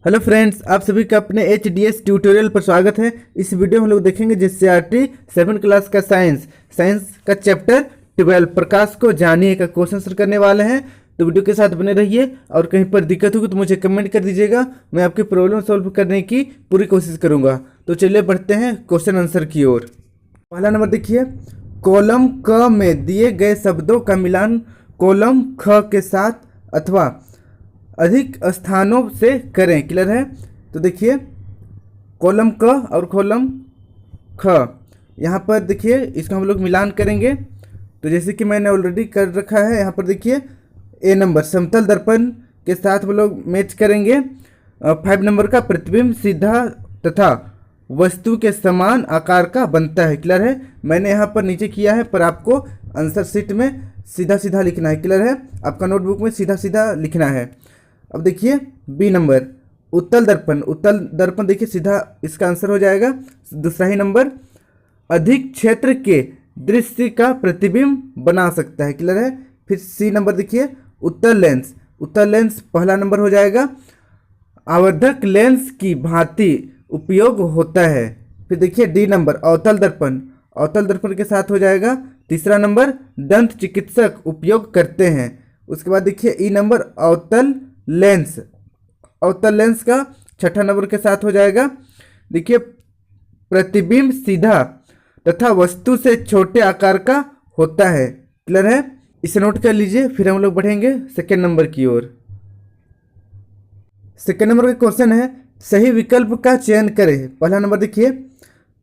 Hello friends, आप सभी का अपने HDS ट्यूटोरियल पर स्वागत है। इस वीडियो में हम लोग देखेंगे JCRT 7 क्लास का साइंस का चैप्टर 12 प्रकाश को जानिए का क्वेश्चन आंसर करने वाले हैं। तो वीडियो के साथ बने रहिए और कहीं पर दिक्कत होगी तो मुझे कमेंट कर दीजिएगा, मैं आपकी प्रॉब्लम सॉल्व करने की पूरी कोशिश करूँगा। तो चलिए बढ़ते हैं क्वेश्चन आंसर की ओर। पहला नंबर देखिए, कॉलम क में दिए गए शब्दों का मिलान कॉलम ख के साथ अथवा अधिक स्थानों से करें। क्लियर है? तो देखिए कॉलम क और कॉलम ख, यहाँ पर देखिए इसका हम लोग मिलान करेंगे। तो जैसे कि मैंने ऑलरेडी कर रखा है, यहाँ पर देखिए ए नंबर समतल दर्पण के साथ हम लोग मैच करेंगे। 5 नंबर का प्रतिबिंब सीधा तथा वस्तु के समान आकार का बनता है। क्लियर है? मैंने यहाँ पर नीचे किया है, पर आपको आंसर शीट में सीधा सीधा लिखना है। क्लियर है? आपका नोटबुक में सीधा सीधा लिखना है। अब देखिए बी नंबर उत्तल दर्पण देखिए सीधा इसका आंसर हो जाएगा। दूसरा ही नंबर अधिक क्षेत्र के दृश्य का प्रतिबिंब बना सकता है। क्लियर है? फिर सी नंबर देखिए उत्तल लेंस पहला नंबर हो जाएगा। आवर्धक लेंस की भांति उपयोग होता है। फिर देखिए डी नंबर अवतल दर्पण के साथ हो जाएगा। तीसरा नंबर दंत चिकित्सक उपयोग करते हैं। उसके बाद देखिए ई नंबर अवतल लेंस का छठा नंबर के साथ हो जाएगा। देखिए प्रतिबिंब सीधा तथा वस्तु से छोटे आकार का होता है। क्लियर है? इसे नोट कर लीजिए। फिर हम लोग बढ़ेंगे सेकेंड नंबर की ओर। सेकेंड नंबर का क्वेश्चन है, सही विकल्प का चयन करें। पहला नंबर देखिए,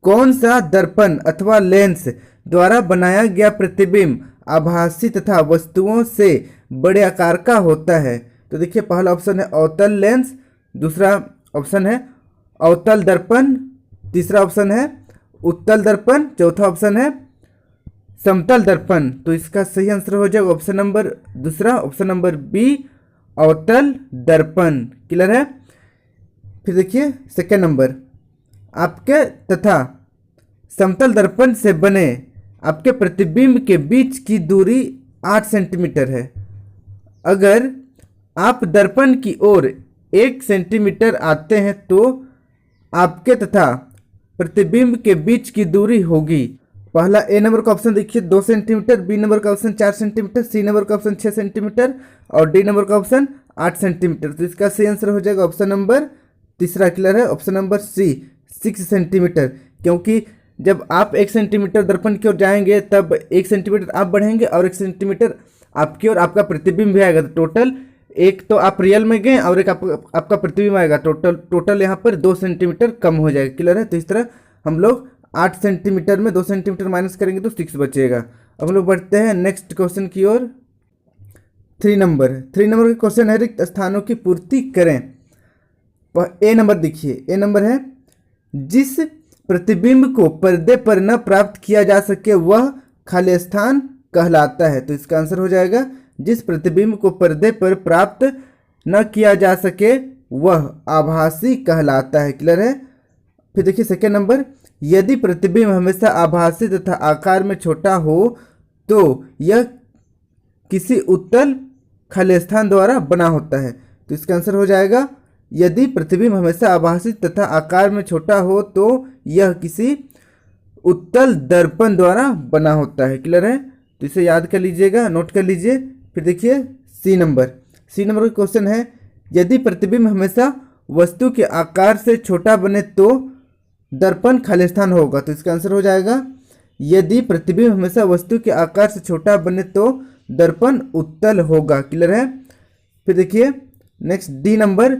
कौन सा दर्पण अथवा लेंस द्वारा बनाया गया प्रतिबिंब आभासी तथा वस्तुओं से बड़े आकार का होता है। तो देखिए पहला ऑप्शन है अवतल लेंस, दूसरा ऑप्शन है अवतल दर्पण, तीसरा ऑप्शन है उत्तल दर्पण, चौथा ऑप्शन है समतल दर्पण। तो इसका सही आंसर हो जाएगा ऑप्शन नंबर दूसरा, ऑप्शन नंबर बी अवतल दर्पण। क्लियर है? फिर देखिए सेकेंड नंबर, आपके तथा समतल दर्पण से बने आपके प्रतिबिंब के बीच की दूरी 8 सेंटीमीटर है। अगर आप दर्पण की ओर 1 सेंटीमीटर आते हैं तो आपके तथा प्रतिबिंब के बीच की दूरी होगी। पहला ए नंबर का ऑप्शन देखिए 2 सेंटीमीटर, बी नंबर का ऑप्शन 4 सेंटीमीटर, सी नंबर का ऑप्शन 6 सेंटीमीटर और डी नंबर का ऑप्शन 8 सेंटीमीटर। तो इसका सही आंसर हो जाएगा ऑप्शन नंबर तीसरा। क्लियर है? ऑप्शन नंबर सी 6 सेंटीमीटर, क्योंकि जब आप 1 सेंटीमीटर दर्पण की ओर जाएंगे तब 1 सेंटीमीटर आप बढ़ेंगे और 1 सेंटीमीटर आपकी ओर आपका प्रतिबिंब भी आएगा। तो टोटल एक तो आप रियल में गए और एक आपका प्रतिबिंब आएगा। टोटल यहाँ पर 2 सेंटीमीटर कम हो जाएगा। क्लियर है? तो इस तरह हम लोग 8 सेंटीमीटर में 2 सेंटीमीटर माइनस करेंगे तो 6 बचेगा। अब हम लोग बढ़ते हैं नेक्स्ट क्वेश्चन की ओर। 3 नंबर का क्वेश्चन है, रिक्त स्थानों की पूर्ति करें। ए नंबर देखिए, ए नंबर है जिस प्रतिबिंब को पर्दे पर न प्राप्त किया जा सके वह खाली स्थान कहलाता है। तो इसका आंसर हो जाएगा जिस प्रतिबिंब को पर्दे पर प्राप्त न किया जा सके वह आभासी कहलाता है। क्लियर है? फिर देखिए सेकेंड नंबर, यदि प्रतिबिंब हमेशा आभासी तथा आकार में छोटा हो तो यह किसी उत्तल खाली स्थान द्वारा बना होता है। तो इसका आंसर हो जाएगा यदि प्रतिबिंब हमेशा आभासी तथा आकार में छोटा हो तो यह किसी उत्तल दर्पण द्वारा बना होता है। क्लियर है? तो इसे याद कर लीजिएगा, नोट कर लीजिए। फिर देखिए सी नंबर का क्वेश्चन है, यदि प्रतिबिंब हमेशा वस्तु के आकार से छोटा बने तो दर्पण खाली स्थान होगा। तो इसका आंसर हो जाएगा यदि प्रतिबिंब हमेशा वस्तु के आकार से छोटा बने तो दर्पण उत्तल होगा। क्लियर है? फिर देखिए नेक्स्ट डी नंबर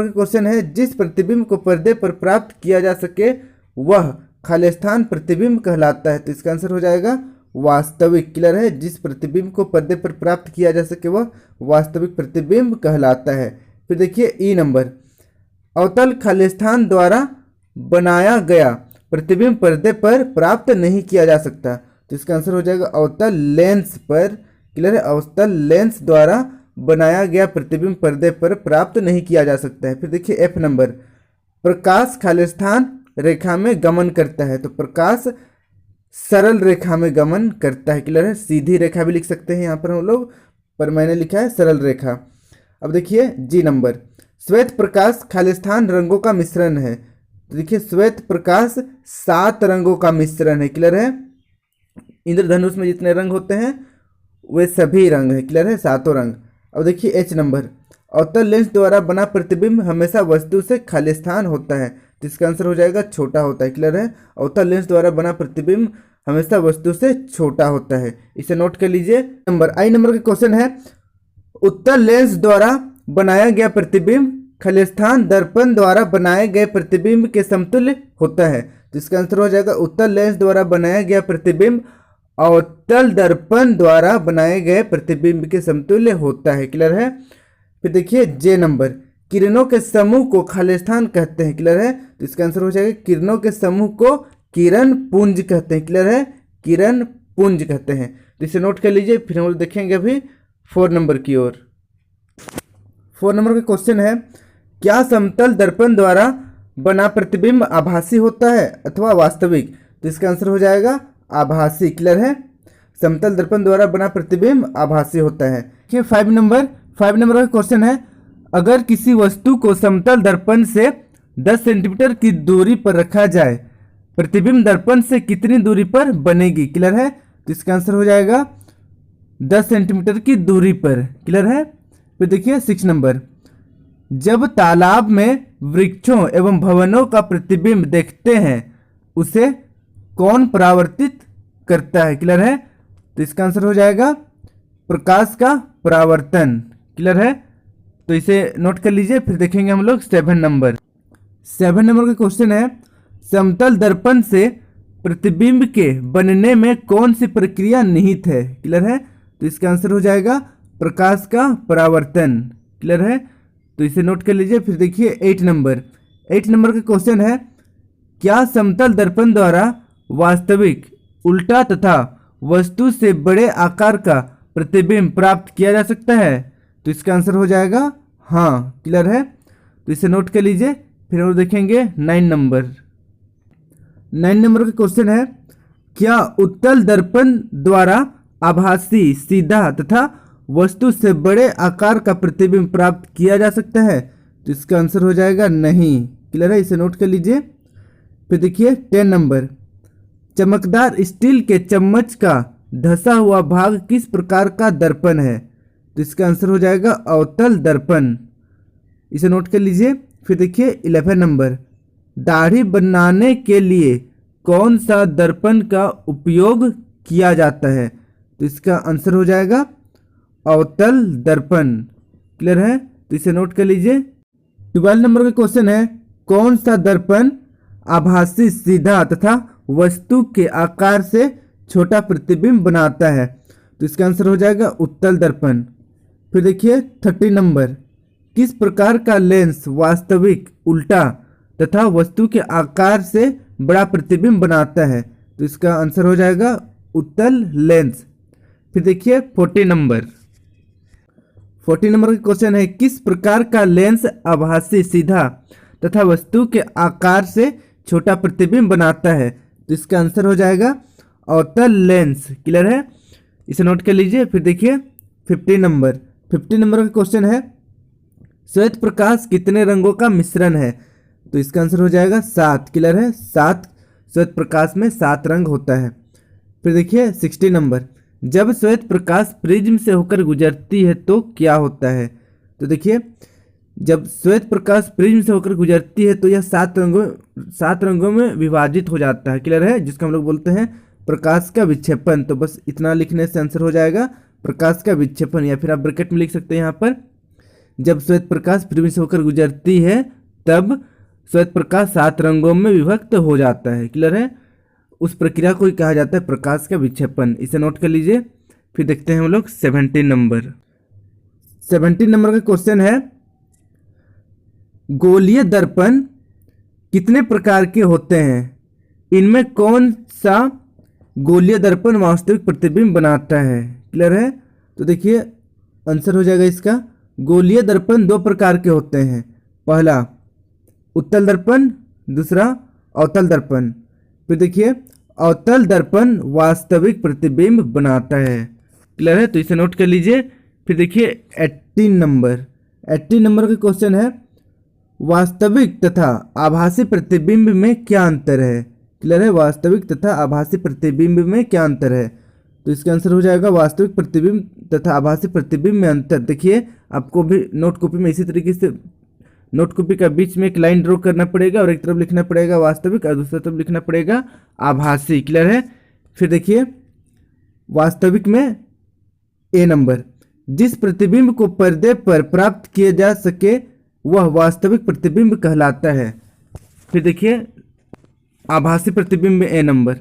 का क्वेश्चन है, जिस प्रतिबिंब को पर्दे पर प्राप्त किया जा सके वह खाली स्थान प्रतिबिंब कहलाता है। तो इसका आंसर हो जाएगा वास्तविक। क्लियर है? जिस प्रतिबिंब को पर्दे पर प्राप्त किया जा सके वह वास्तविक प्रतिबिंब कहलाता है। फिर देखिए ई नंबर, अवतल खाली स्थान द्वारा बनाया गया प्रतिबिंब पर्दे पर प्राप्त नहीं किया जा सकता। तो इसका आंसर हो जाएगा अवतल लेंस पर। क्लियर है? अवतल लेंस द्वारा बनाया गया प्रतिबिंब पर्दे पर प्राप्त नहीं किया जा सकता है। फिर देखिए एफ नंबर, प्रकाश खाली स्थान रेखा में गमन करता है। तो प्रकाश सरल रेखा में गमन करता है। क्लियर है? सीधी रेखा भी लिख सकते हैं यहाँ पर हम लोग, पर मैंने लिखा है सरल रेखा। अब देखिए जी नंबर, श्वेत प्रकाश खालिस्तान रंगों का मिश्रण है। तो देखिए श्वेत प्रकाश 7 रंगों का मिश्रण है। क्लियर है? इंद्रधनुष में जितने रंग होते हैं वे सभी रंग है। क्लियर है? 7 रंग। अब देखिए एच नंबर, अवतल लेंस द्वारा बना प्रतिबिंब हमेशा वस्तु से खालिस्तान होता है। तो इसका आंसर हो जाएगा छोटा होता है। क्लियर है? अवतल लेंस द्वारा बना प्रतिबिंब हमेशा वस्तु से छोटा होता है। इसे नोट कर लीजिए। नंबर आई नंबर का क्वेश्चन है, उत्तल लेंस द्वारा बनाया गया प्रतिबिंब खालिस्तान दर्पण द्वारा बनाए गए प्रतिबिंब के समतुल्य होता है। तो इसका आंसर हो जाएगा उत्तल लेंस द्वारा बनाया गया प्रतिबिंब अवतल दर्पण द्वारा बनाए गए प्रतिबिंब के समतुल्य होता है। क्लियर है? फिर देखिए जे नंबर, किरणों के समूह को खालिस्तान कहते हैं। क्लियर है? तो इसका आंसर हो जाएगा किरणों के समूह को किरण पुंज कहते हैं। क्लियर है? किरण पुंज कहते हैं। तो इसे नोट कर लीजिए। फिर हम लोग देखेंगे अभी 4 नंबर की ओर। 4 नंबर का क्वेश्चन है, क्या समतल दर्पण द्वारा बना प्रतिबिंब आभासी होता है अथवा वास्तविक? तो इसका आंसर हो जाएगा आभासी। क्लियर है? समतल दर्पण द्वारा बना प्रतिबिंब आभासी होता है। देखिए 5 नंबर का क्वेश्चन है, अगर किसी वस्तु को समतल दर्पण से 10 सेंटीमीटर की दूरी पर रखा जाए, प्रतिबिंब दर्पण से कितनी दूरी पर बनेगी? क्लियर है? तो इसका आंसर हो जाएगा 10 सेंटीमीटर की दूरी पर। क्लियर है? फिर देखिए 6 नंबर, जब तालाब में वृक्षों एवं भवनों का प्रतिबिंब देखते हैं उसे कौन परावर्तित करता है? क्लियर है? तो इसका आंसर हो जाएगा प्रकाश का परावर्तन। क्लियर है? तो इसे नोट कर लीजिए। फिर देखेंगे हम लोग 7 नंबर का क्वेश्चन है, समतल दर्पण से प्रतिबिंब के बनने में कौन सी प्रक्रिया निहित है? क्लियर है? तो इसका आंसर हो जाएगा प्रकाश का परावर्तन। क्लियर है? तो इसे नोट कर लीजिए। फिर देखिए 8 नंबर का क्वेश्चन है, क्या समतल दर्पण द्वारा वास्तविक, उल्टा तथा वस्तु से बड़े आकार का प्रतिबिंब प्राप्त किया जा सकता है? तो इसका आंसर हो जाएगा हाँ। क्लियर है? तो इसे नोट कर लीजिए। फिर हम देखेंगे 9 नंबर का क्वेश्चन है, क्या उत्तल दर्पण द्वारा आभासी, सीधा तथा वस्तु से बड़े आकार का प्रतिबिंब प्राप्त किया जा सकता है? तो इसका आंसर हो जाएगा नहीं। क्लियर है? इसे नोट कर लीजिए। फिर देखिए 10 नंबर, चमकदार स्टील के चम्मच का धंसा हुआ भाग किस प्रकार का दर्पण है? तो इसका आंसर हो जाएगा अवतल दर्पण। इसे नोट कर लीजिए। फिर देखिए 11 नंबर, दाढ़ी बनाने के लिए कौन सा दर्पण का उपयोग किया जाता है? तो इसका आंसर हो जाएगा अवतल दर्पण। क्लियर है? तो इसे नोट कर लीजिए। 12 नंबर का क्वेश्चन है, कौन सा दर्पण आभासी, सीधा तथा वस्तु के आकार से छोटा प्रतिबिंब बनाता है? तो इसका आंसर हो जाएगा उत्तल दर्पण। फिर देखिए 30 नंबर, किस प्रकार का लेंस वास्तविक, उल्टा तथा वस्तु के आकार से बड़ा प्रतिबिंब बनाता है? तो इसका आंसर हो जाएगा उत्तल लेंस। फिर देखिए 40 नंबर का क्वेश्चन है, किस प्रकार का लेंस आभासी, सीधा तथा वस्तु के आकार से छोटा प्रतिबिंब बनाता है? तो इसका आंसर हो जाएगा अवतल लेंस। क्लियर है? इसे नोट कर लीजिए। फिर देखिए 50 नंबर का क्वेश्चन है, श्वेत प्रकाश कितने रंगों का मिश्रण है? तो इसका आंसर हो जाएगा 7। क्लियर है? 7 श्वेत प्रकाश में 7 रंग होता है। फिर देखिए 60 नंबर, जब श्वेत प्रकाश प्रिज्म से होकर गुजरती है तो क्या होता है? तो देखिए जब श्वेत प्रकाश प्रिज्म से होकर गुजरती है तो यह 7 रंगों में विभाजित हो जाता है। क्लियर है? जिसको हम लोग बोलते हैं प्रकाश का विक्षेपण। तो बस इतना लिखने से आंसर हो जाएगा प्रकाश का विक्षेपण, या फिर आप ब्रैकेट में लिख सकते हैं यहाँ पर, जब श्वेत प्रकाश प्रिज्म से होकर गुजरती है तब श्वेत प्रकाश 7 रंगों में विभक्त हो जाता है। क्लियर है? उस प्रक्रिया को ही कहा जाता है प्रकाश का विक्षेपण। इसे नोट कर लीजिए। फिर देखते हैं हम लोग 17 नंबर का क्वेश्चन है, गोलीय दर्पण कितने प्रकार के होते हैं? इनमें कौन सा गोलीय दर्पण वास्तविक प्रतिबिंब बनाता है? क्लियर है? तो देखिए आंसर हो जाएगा इसका, गोलीय दर्पण 2 प्रकार के होते हैं, पहला उत्तल दर्पण, दूसरा अवतल दर्पण। फिर देखिए अवतल दर्पण वास्तविक प्रतिबिंब बनाता है। क्लियर है? तो इसे नोट कर लीजिए। फिर देखिए 18 नंबर का क्वेश्चन है, वास्तविक तथा आभासी प्रतिबिंब में क्या अंतर है? क्लियर है? वास्तविक तथा आभासी प्रतिबिंब में क्या अंतर है? तो इसका आंसर हो जाएगा वास्तविक प्रतिबिंब तथा आभासी प्रतिबिंब में अंतर। देखिए आपको भी नोट कॉपी में इसी तरीके से नोट कॉपी का बीच में एक लाइन ड्रॉ करना पड़ेगा और एक तरफ लिखना पड़ेगा वास्तविक और दूसरी तरफ लिखना पड़ेगा आभासी। क्लियर है? फिर देखिए वास्तविक में ए नंबर, जिस प्रतिबिंब को पर्दे पर प्राप्त किया जा सके वह वास्तविक प्रतिबिंब कहलाता है। फिर देखिए आभासी प्रतिबिंब में ए नंबर,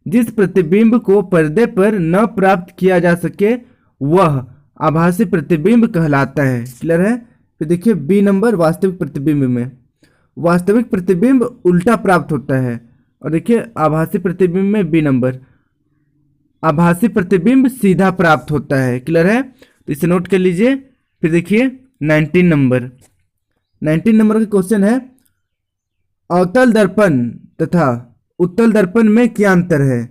जिस प्रतिबिंब को पर्दे पर न प्राप्त किया जा सके वह आभासी प्रतिबिंब कहलाता है। क्लियर है? फिर देखिए बी नंबर, वास्तविक प्रतिबिंब में वास्तविक प्रतिबिंब उल्टा प्राप्त होता है। और देखिए आभासी प्रतिबिंब में बी नंबर, आभासी प्रतिबिंब सीधा प्राप्त होता है। क्लियर है? तो इसे नोट कर लीजिए। फिर देखिए 19 नंबर का क्वेश्चन है, अवतल दर्पण तथा उत्तल दर्पण में क्या अंतर है?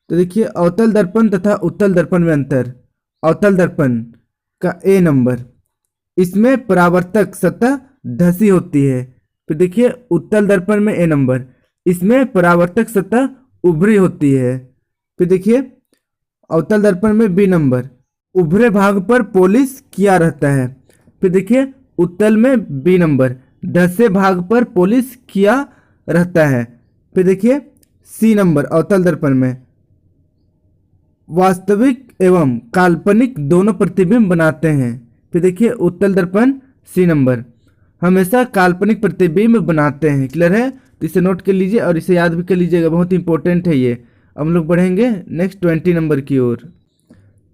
तो देखिए अवतल दर्पण तथा उत्तल दर्पण में अंतर। अवतल दर्पण का ए नंबर, इसमें परावर्तक सतह धसी होती है। फिर देखिए उत्तल दर्पण में ए नंबर, इसमें परावर्तक सतह उभरी होती है। फिर देखिए अवतल दर्पण में बी नंबर, उभरे भाग पर पॉलिश किया रहता है। फिर देखिए उत्तल में बी नंबर, धसे भाग पर पॉलिश किया रहता है। फिर देखिए सी नंबर, अवतल दर्पण में वास्तविक एवं काल्पनिक दोनों प्रतिबिंब बनाते हैं। फिर देखिए उत्तल दर्पण सी नंबर, हमेशा काल्पनिक प्रतिबिंब बनाते हैं। क्लियर है? तो इसे नोट कर लीजिए और इसे याद भी कर लीजिएगा, बहुत इंपॉर्टेंट है ये। अब हम लोग बढ़ेंगे नेक्स्ट 20 नंबर की ओर।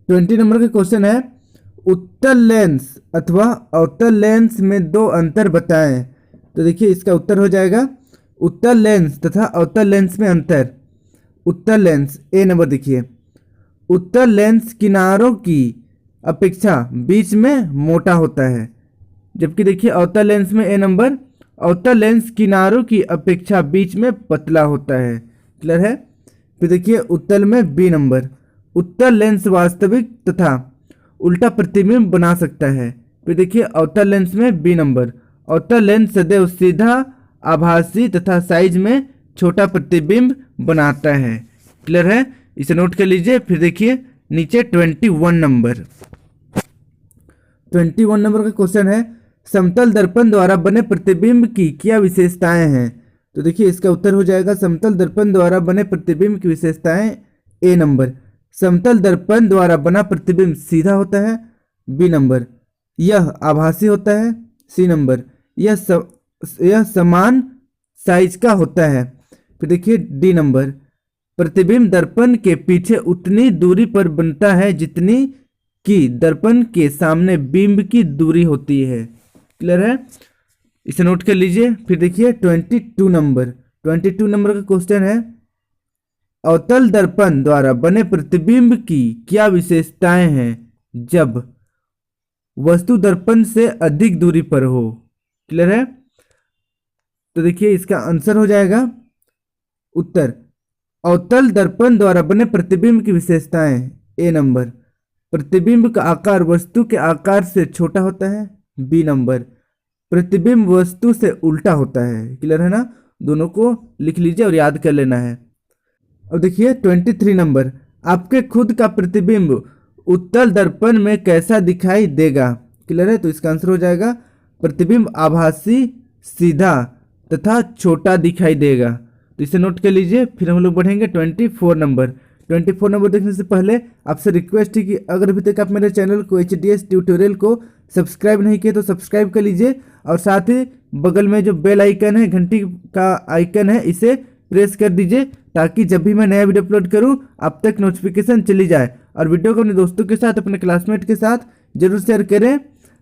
20 नंबर का क्वेश्चन है, उत्तल लेंस अथवा अवतल लेंस में दो अंतर बताएं। तो देखिए इसका उत्तर हो जाएगा उत्तल लेंस तथा अवतल लेंस में अंतर। उत्तल लेंस ए नंबर, देखिए उत्तल लेंस किनारों की अपेक्षा बीच में मोटा होता है, जबकि देखिए अवतल लेंस में ए नंबर, अवतल लेंस किनारों की अपेक्षा बीच में पतला होता है। क्लियर है? फिर देखिए उत्तल में बी नंबर, उत्तल लेंस वास्तविक तथा उल्टा प्रतिबिंब बना सकता है। फिर देखिए अवतल लेंस में बी नंबर, अवतल लेंस सदैव सीधा आभासी तथा साइज में छोटा प्रतिबिंब बनाता है। क्लियर है? इसे नोट कर लीजिए। फिर देखिए नीचे 21 नंबर का क्वेश्चन है, समतल दर्पण द्वारा बने प्रतिबिंब की क्या विशेषताएं हैं? तो देखिए इसका उत्तर हो जाएगा समतल दर्पण द्वारा बने प्रतिबिंब की विशेषताएं। ए नंबर, समतल दर्पण द्वारा बना प्रतिबिंब सीधा होता है। बी नंबर, यह आभासी होता है। सी नंबर, यह समान साइज का होता है। फिर देखिए डी नंबर, प्रतिबिंब दर्पण के पीछे उतनी दूरी पर बनता है जितनी कि दर्पण के सामने बिंब की दूरी होती है। क्लियर है? इसे नोट कर लीजिए। फिर देखिए 22 नंबर का क्वेश्चन है, अवतल दर्पण द्वारा बने प्रतिबिंब की क्या विशेषताएं हैं जब वस्तु दर्पण से अधिक दूरी पर हो? क्लियर है? तो देखिए इसका आंसर हो जाएगा उत्तर, अवतल दर्पण द्वारा बने प्रतिबिंब की विशेषताएं। ए नंबर, प्रतिबिंब का आकार वस्तु के आकार से छोटा होता है। बी नंबर, प्रतिबिंब वस्तु से उल्टा होता है। क्लियर है ना? दोनों को लिख लीजिए और याद कर लेना है। अब देखिए 23 नंबर, आपके खुद का प्रतिबिंब उत्तल दर्पण में कैसा दिखाई देगा? क्लियर है? तो इसका आंसर हो जाएगा प्रतिबिंब आभासी, सीधा तथा छोटा दिखाई देगा। तो इसे नोट कर लीजिए। फिर हम लोग बढ़ेंगे 24 नंबर। 24 नंबर देखने से पहले आपसे रिक्वेस्ट है कि अगर अभी तक आप मेरे चैनल को HDS ट्यूटोरियल को सब्सक्राइब नहीं किए तो सब्सक्राइब कर लीजिए और साथ ही बगल में जो बेल आइकन है, घंटी का आइकन है, इसे प्रेस कर दीजिए ताकि जब भी मैं नया वीडियो अपलोड करूं आप तक नोटिफिकेशन चली जाए। और वीडियो को अपने दोस्तों के साथ, अपने क्लासमेट के साथ जरूर शेयर करें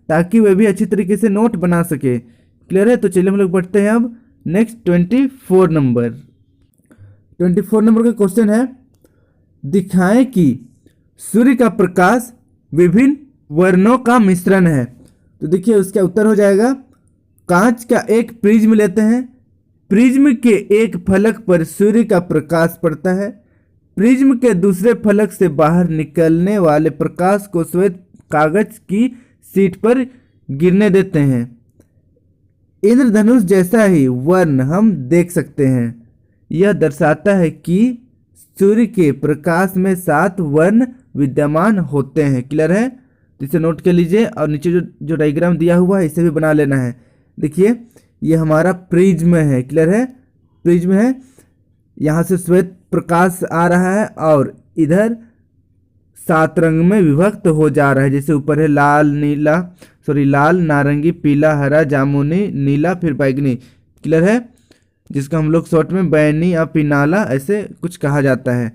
ताकि वे भी अच्छी तरीके से नोट बना सके। क्लियर है? तो चलिए हम लोग बढ़ते हैं अब नेक्स्ट 24 नंबर। 24 नंबर का क्वेश्चन है, दिखाएं कि सूर्य का प्रकाश विभिन्न वर्णों का मिश्रण है। तो देखिए उसका उत्तर हो जाएगा, कांच का एक प्रिज्म लेते हैं, प्रिज्म के एक फलक पर सूर्य का प्रकाश पड़ता है, प्रिज्म के दूसरे फलक से बाहर निकलने वाले प्रकाश को श्वेत कागज की शीट पर गिरने देते हैं। इंद्रधनुष जैसा ही वर्ण हम देख सकते हैं। यह दर्शाता है कि सूर्य के प्रकाश में 7 वर्ण विद्यमान होते हैं। क्लियर है? तो इसे नोट कर लीजिए और नीचे जो डायग्राम दिया हुआ है इसे भी बना लेना है। देखिए ये हमारा प्रिज्म है। क्लियर है? प्रिज्म है, यहाँ से श्वेत प्रकाश आ रहा है और इधर 7 रंग में विभक्त हो जा रहा है। जैसे ऊपर है लाल नारंगी, पीला, हरा, जामुनी, नीला, फिर बैगनी। क्लियर है? जिसका हम लोग शॉर्ट में बैनी या पिनाला ऐसे कुछ कहा जाता है।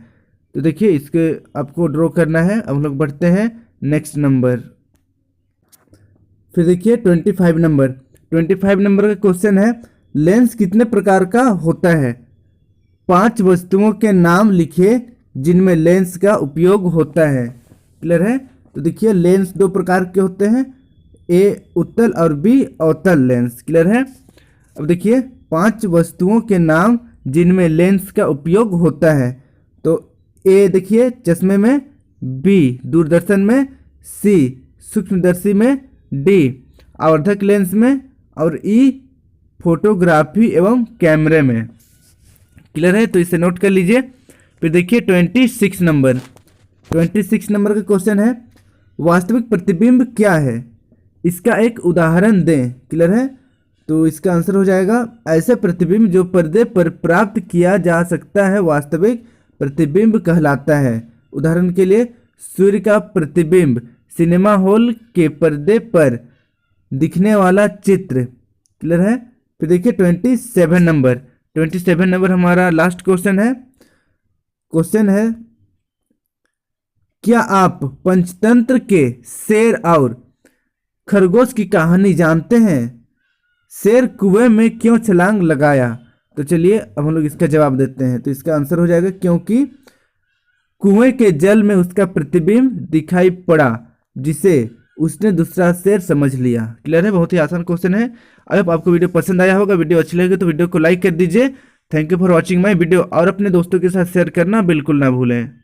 तो देखिए इसके आपको ड्रॉ करना है। अब हम लोग बढ़ते हैं नेक्स्ट नंबर। फिर देखिए 25 नंबर का क्वेश्चन है, लेंस कितने प्रकार का होता है? 5 वस्तुओं के नाम लिखिए जिनमें लेंस का उपयोग होता है। क्लियर है? तो देखिए लेंस 2 प्रकार के होते हैं, ए उत्तल और बी अवतल लेंस। क्लियर है? अब देखिए 5 वस्तुओं के नाम जिनमें लेंस का उपयोग होता है। तो ए देखिए चश्मे में, बी दूरदर्शन में, सी सूक्ष्मदर्शी में, डी आवर्धक लेंस में और ई फोटोग्राफी एवं कैमरे में। क्लियर है? तो इसे नोट कर लीजिए। फिर देखिए 26 नंबर का क्वेश्चन है, वास्तविक प्रतिबिंब क्या है? इसका एक उदाहरण दें। क्लियर है? तो इसका आंसर हो जाएगा ऐसे प्रतिबिंब जो पर्दे पर प्राप्त किया जा सकता है वास्तविक प्रतिबिंब कहलाता है। उदाहरण के लिए सूर्य का प्रतिबिंब, सिनेमा हॉल के पर्दे पर दिखने वाला चित्र। क्लियर है? फिर देखिए 27 नंबर हमारा लास्ट क्वेश्चन है, क्या आप पंचतंत्र के शेर और खरगोश की कहानी जानते हैं? शेर कुएं में क्यों छलांग लगाया? तो चलिए अब हम लोग इसका जवाब देते हैं। तो इसका आंसर हो जाएगा क्योंकि कुएं के जल में उसका प्रतिबिंब दिखाई पड़ा जिसे उसने दूसरा शेर समझ लिया। क्लियर है? बहुत ही आसान क्वेश्चन है। अगर आपको वीडियो पसंद आया होगा, वीडियो अच्छी लगी तो वीडियो को लाइक कर दीजिए। Thank you for watching my video और अपने दोस्तों के साथ शेयर करना बिल्कुल ना भूलें।